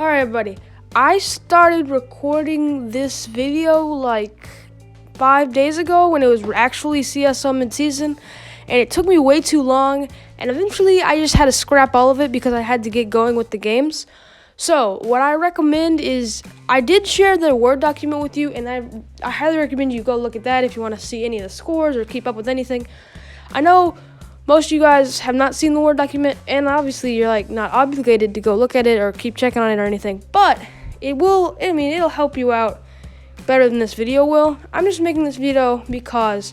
Alright, everybody. I started recording this video like 5 days ago when it was actually CSL Midseason, and it took me way too long, and eventually I just had to scrap all of it because I had to get going with the games. So, what I recommend is, I did share the Word document with you, and I highly recommend you go look at that if you want to see any of the scores or keep up with anything. I know most of you guys have not seen the Word document, and obviously you're like not obligated to go look at it or keep checking on it or anything, but it'll help you out better than this video will. I'm just making this video because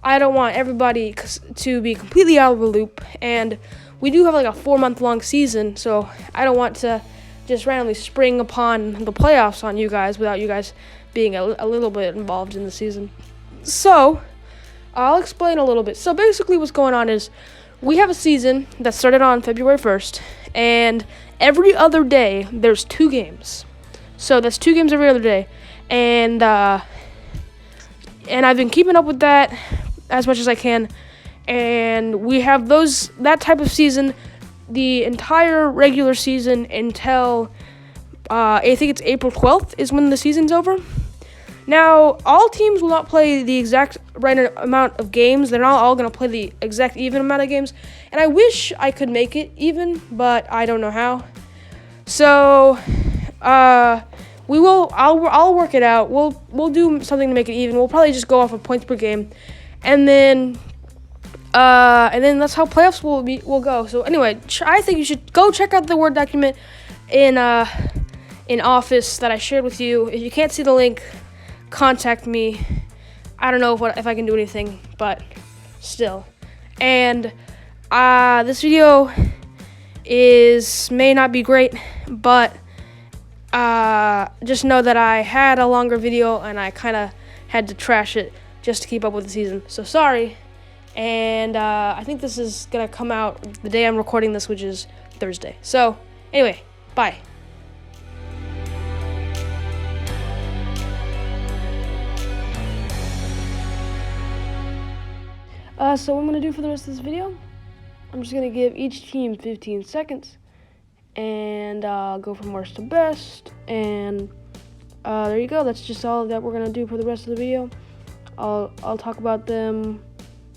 I don't want everybody to be completely out of the loop, and we do have like a 4-month-long season, so I don't want to just randomly spring upon the playoffs on you guys without you guys being a little bit involved in the season. So I'll explain a little bit. So basically what's going on is we have a season that started on February 1st, and every other day there's 2 games. So that's 2 games every other day. And I've been keeping up with that as much as I can. And we have that type of season the entire regular season until I think it's April 12th is when the season's over. Now, all teams will not play the exact right amount of games. They're not all going to play the exact even amount of games. And I wish I could make it even, but I don't know how. So, I'll work it out. We'll do something to make it even. We'll probably just go off of points per game. And then that's how playoffs will go. So anyway, I think you should go check out the Word document in Office that I shared with you. If you can't see the link, contact me. I don't know if I can do anything, but still. And this video may not be great, but just know that I had a longer video and I kind of had to trash it just to keep up with the season. So sorry. And I think this is gonna come out the day I'm recording this, which is Thursday. So anyway, bye. So what I'm going to do for the rest of this video, I'm just going to give each team 15 seconds, and go from worst to best, and there you go. That's just all that we're going to do for the rest of the video. I'll talk about them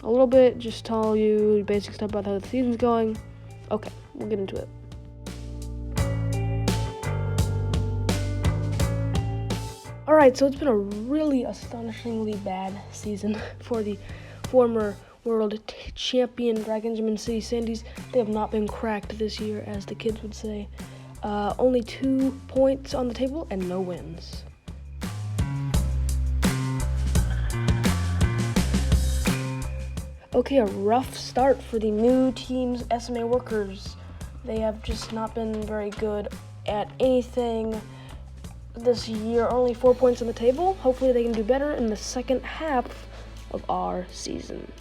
a little bit, just tell you basic stuff about how the season's going. Okay, we'll get into it. Alright, so it's been a really astonishingly bad season for the former world champion Dragons of City Sandies. They have not been cracked this year, as the kids would say. Only 2 points on the table and no wins. Okay, a rough start for the new team's SMA workers. They have just not been very good at anything this year. Only 4 points on the table. Hopefully they can do better in the second half of our season.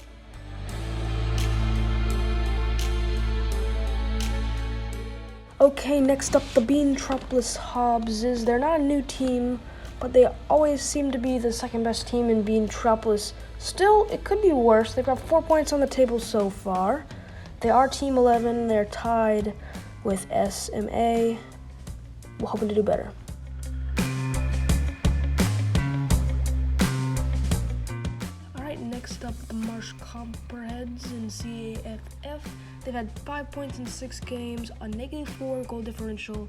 Okay, next up, the Beantropolis Hobbses. They're not a new team, but they always seem to be the second best team in Beantropolis. Still, it could be worse. They've got 4 points on the table so far. They are Team 11. They're tied with SMA. We're hoping to do better. Next up, the Marsh Copperheads in CAFF. They've had 5 points in 6 games, a -4 goal differential,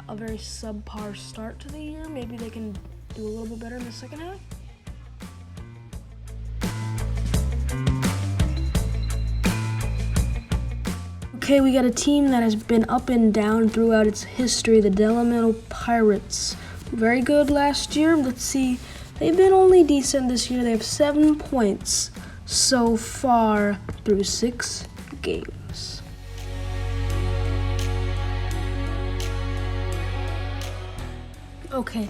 a very subpar start to the year. Maybe they can do a little bit better in the second half. Okay, we got a team that has been up and down throughout its history, the Delamato Pirates. Very good last year. Let's see. They've been only decent this year. They have 7 points so far through 6 games. Okay,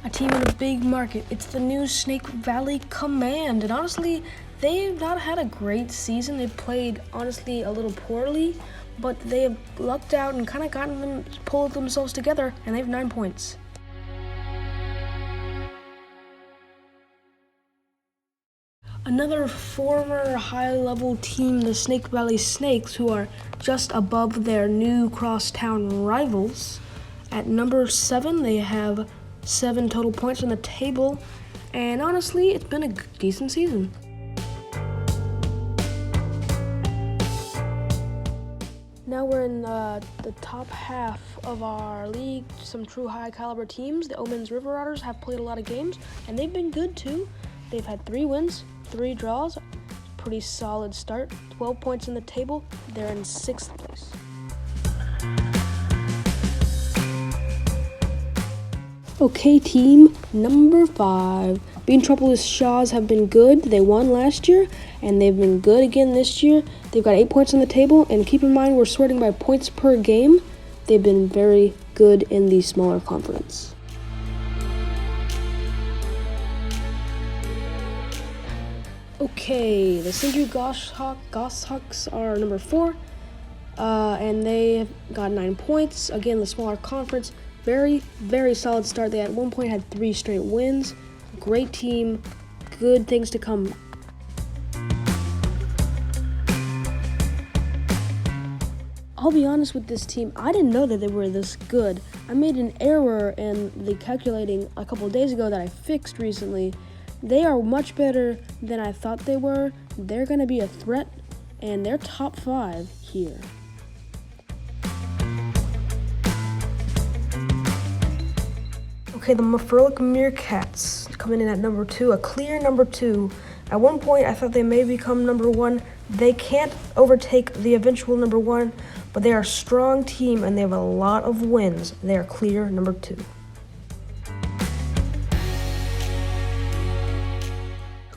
a team in a big market. It's the new Snake Valley Command. And honestly, they've not had a great season. They've played, honestly, a little poorly, but they have lucked out and kind of pulled themselves together, and they have 9 points. Another former high-level team, the Snake Valley Snakes, who are just above their new crosstown rivals. At number 7, they have 7 total points on the table, and honestly, it's been a decent season. Now we're in the top half of our league. Some true high-caliber teams. The Omens River Otters have played a lot of games, and they've been good too. They've had 3 wins, 3 draws. Pretty solid start. 12 points in the table. They're in 6th place. Okay, team number 5. Beantropolis Shaws have been good. They won last year, and they've been good again this year. They've got 8 points on the table, and keep in mind we're sorting by points per game. They've been very good in the smaller conference. Okay, the St. Jude Goshawks are number 4, and they got 9 points. Again, the smaller conference. Very, very solid start. They at one point had 3 straight wins. Great team. Good things to come. I'll be honest with this team. I didn't know that they were this good. I made an error in the calculating a couple of days ago that I fixed recently. They are much better than I thought they were. They're going to be a threat, and they're top 5 here. Okay, the Mafurlic Meerkats coming in at number 2, a clear number 2. At one point, I thought they may become number 1. They can't overtake the eventual number 1, but they are a strong team and they have a lot of wins. They are clear number 2.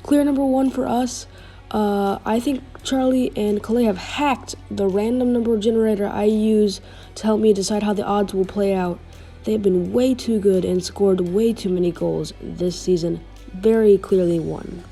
Clear number 1 for us. I think Charlie and Calais have hacked the random number generator I use to help me decide how the odds will play out. They've been way too good and scored way too many goals this season. Very clearly won.